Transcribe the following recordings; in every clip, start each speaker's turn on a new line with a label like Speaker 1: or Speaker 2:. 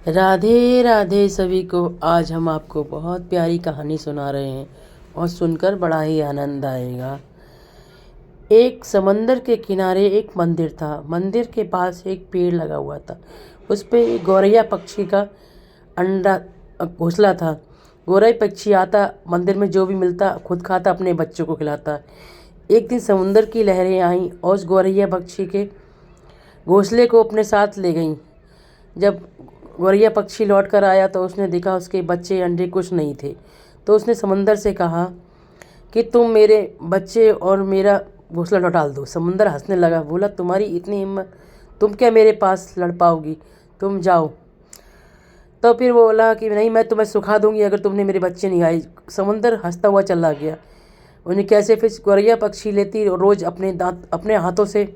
Speaker 1: राधे राधे सभी को। आज हम आपको बहुत प्यारी कहानी सुना रहे हैं और सुनकर बड़ा ही आनंद आएगा। एक समंदर के किनारे एक मंदिर था। मंदिर के पास एक पेड़ लगा हुआ था। उस पे एक गौरैया पक्षी का अंडा घोंसला था। गौरैया पक्षी आता, मंदिर में जो भी मिलता खुद खाता, अपने बच्चों को खिलाता। एक दिन समुंदर की लहरें आईं और उस गौरैया पक्षी के घोंसले को अपने साथ ले गईं। जब गौरैया पक्षी लौट कर आया तो उसने देखा उसके बच्चे अंडे कुछ नहीं थे। तो उसने समंदर से कहा कि तुम मेरे बच्चे और मेरा घोंसला लौटा दो। समंदर हंसने लगा, बोला तुम्हारी इतनी हिम्मत, तुम क्या मेरे पास लड़ पाओगी, तुम जाओ। तो फिर वो बोला कि नहीं, मैं तुम्हें सुखा दूंगी अगर तुमने मेरे बच्चे नहीं आए। समंदर हंसता हुआ चला गया। उन्हें कैसे फिर गौरैया पक्षी लेती और रोज़ अपने हाथों से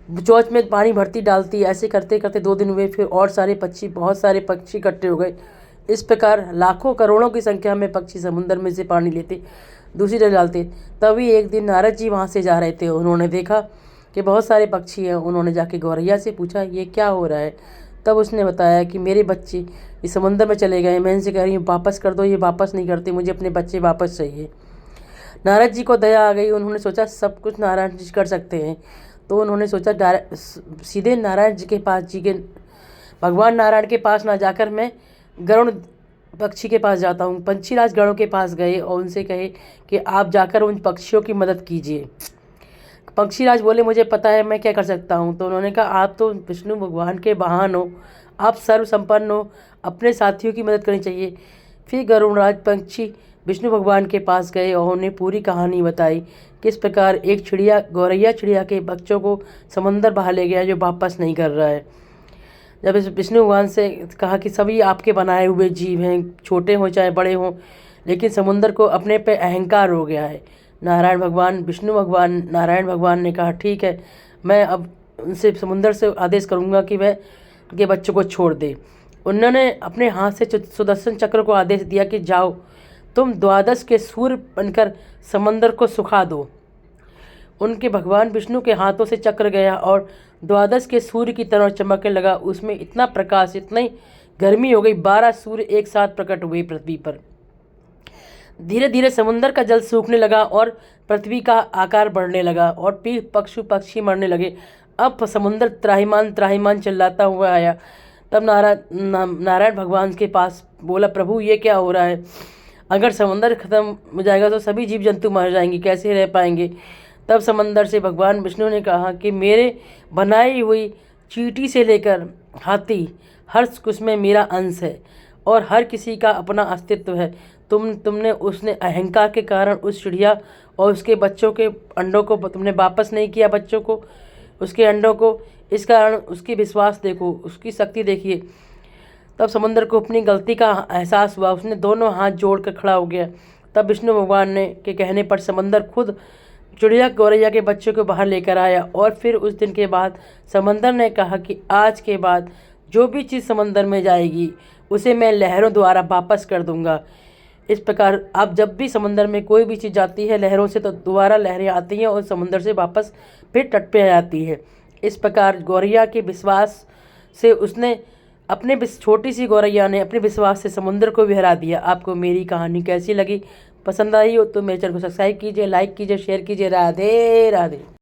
Speaker 1: चोंच में पानी भरती डालती। ऐसे करते करते 2 दिन हुए। फिर और बहुत सारे पक्षी इकट्ठे हो गए। इस प्रकार लाखों करोड़ों की संख्या में पक्षी समुद्र में से पानी लेते, दूसरी जगह डालते। तभी एक दिन नारद जी वहाँ से जा रहे थे। उन्होंने देखा कि बहुत सारे पक्षी हैं। उन्होंने जाके गौरैया से पूछा ये क्या हो रहा है। तब उसने बताया कि मेरे बच्चे इस समुद्र में चले गए, मैं इनसे कह रही हूँ वापस कर दो, ये वापस नहीं करते, मुझे अपने बच्चे वापस चाहिए। नारद जी को दया आ गई। उन्होंने सोचा सब कुछ नारायण जी कर सकते हैं। तो उन्होंने सोचा सीधे नारायण जी के पास, भगवान नारायण के पास ना जाकर मैं गरुड़ पक्षी के पास जाता हूँ। पंछीराज गरुड़ के पास गए और उनसे कहे कि आप जाकर उन पक्षियों की मदद कीजिए। पक्षीराज बोले मुझे पता है मैं क्या कर सकता हूँ। तो उन्होंने कहा आप तो विष्णु भगवान के वाहन हो, आप सर्वसंपन्न हो, अपने साथियों की मदद करनी चाहिए। फिर गरुड़राज पक्षी विष्णु भगवान के पास गए और उन्हें पूरी कहानी बताई। किस प्रकार एक गौरैया चिड़िया के बच्चों को समंदर बहा ले गया जो वापस नहीं कर रहा है। जब इस विष्णु भगवान से कहा कि सभी आपके बनाए हुए जीव हैं, छोटे हों चाहे बड़े हों, लेकिन समुंदर को अपने पे अहंकार हो गया है। विष्णु भगवान नारायण भगवान ने कहा ठीक है, मैं अब उनसे समुंदर से आदेश करूँगा कि वह के बच्चों को छोड़ दे। उन्होंने अपने हाथ से सुदर्शन चक्र को आदेश दिया कि जाओ तुम 12 के सूर्य बनकर समंदर को सुखा दो। उनके भगवान विष्णु के हाथों से चक्र गया और 12 के सूर्य की तरह चमकने लगा। उसमें इतना प्रकाश, इतनी गर्मी हो गई, 12 सूर्य एक साथ प्रकट हुए पृथ्वी पर। धीरे धीरे समुंदर का जल सूखने लगा और पृथ्वी का आकार बढ़ने लगा और पक्षी मरने लगे। अब समुंदर त्राहिमाम त्राहिमाम चिल्लाता हुआ आया। तब नारायण भगवान के पास बोला, प्रभु ये क्या हो रहा है, अगर समंदर खत्म हो जाएगा तो सभी जीव जंतु मर जाएंगे, कैसे रह पाएंगे। तब समंदर से भगवान विष्णु ने कहा कि मेरे बनाई हुई चींटी से लेकर हाथी, हर कुछ में मेरा अंश है और हर किसी का अपना अस्तित्व है। तुमने उसने अहंकार के कारण उस चिड़िया और उसके बच्चों के अंडों को तुमने वापस नहीं किया, बच्चों को, उसके अंडों को। इस कारण उसकी विश्वास देखो, उसकी शक्ति देखिए। तब समंदर को अपनी गलती का एहसास हुआ। उसने दोनों हाथ जोड़कर खड़ा हो गया। तब विष्णु भगवान के कहने पर समंदर खुद चिड़िया गौरैया के बच्चों को बाहर लेकर आया। और फिर उस दिन के बाद समंदर ने कहा कि आज के बाद जो भी चीज़ समंदर में जाएगी उसे मैं लहरों द्वारा वापस कर दूंगा। इस प्रकार अब जब भी समंदर में कोई भी चीज़ जाती है लहरों से, तो दोबारा लहरें आती हैं और समंदर से वापस फिर तट पे आ जाती है। इस प्रकार गौरैया के विश्वास से उसने छोटी सी गौरैया ने अपने विश्वास से समुद्र को भी हरा दिया। आपको मेरी कहानी कैसी लगी, पसंद आई हो तो मेरे चैनल को सब्सक्राइब कीजिए, लाइक कीजिए, शेयर कीजिए। राधे राधे।